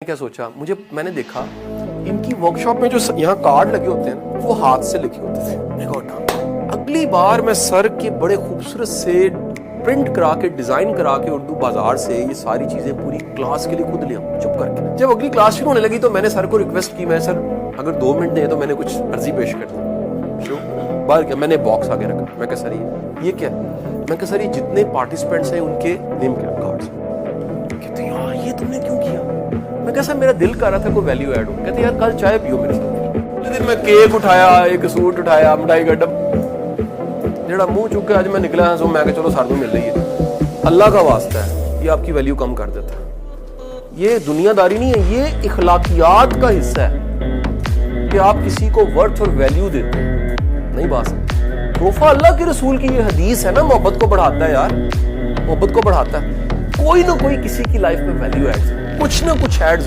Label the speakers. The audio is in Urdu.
Speaker 1: کیا سوچا, میں نے دیکھا ان کی ورکشاپ میں جو یہاں کارڈ لگے ہوتے ہیں وہ ہاتھ سے لکھے ہوتے تھے. میں کہا اٹھا, اگلی بار میں سر کے بڑے خوبصورت سے پرنٹ کرا کے ڈیزائن کرا کے اردو بازار سے یہ ساری چیزیں پوری کلاس کے لیے خود لے آؤں چپ کر کے. جب اگلی کلاس شروع ہونے لگی تو میں نے سر کو ریکویسٹ کی, میں سر اگر 2 منٹ دیں تو میں نے کچھ عرضی پیش کر دی. باہر کیا, میں نے باکس آگے رکھا, میں کہا سر یہ کیا ہے, میں کہا سر یہ جتنے پارٹیسپینٹس ہیں ان کے نیم کارڈز. کہتے ہیں یار یہ تم نے کیوں کیا؟ میں کہا سر میرا دل کر رہا تھا کوئی ویلیو ایڈ ہو. کہتے یار کل چائے پیو میرے ساتھ. اگلے دن میں کیک اٹھایا, ایک سوٹ اٹھایا, مٹھائی کا ڈب جڑا منہ چک کے آج میں نکلا سو میں کہ چلو سر مل رہی ہے. اللہ کا واسطہ ہے یہ آپ کی ویلیو کم کر دیتا ہے. یہ دنیا داری نہیں ہے, یہ اخلاقیات کا حصہ ہے کہ آپ کسی کو ورتھ اور ویلیو دیتے ہیں. نہیں بات تحفہ اللہ کے رسول کی یہ حدیث ہے نا, محبت کو بڑھاتا ہے یار, محبت کو بڑھاتا ہے. کوئی نہ کوئی کسی کی لائف میں ویلیو ایڈ, کچھ نہ کچھ ایڈ ضرور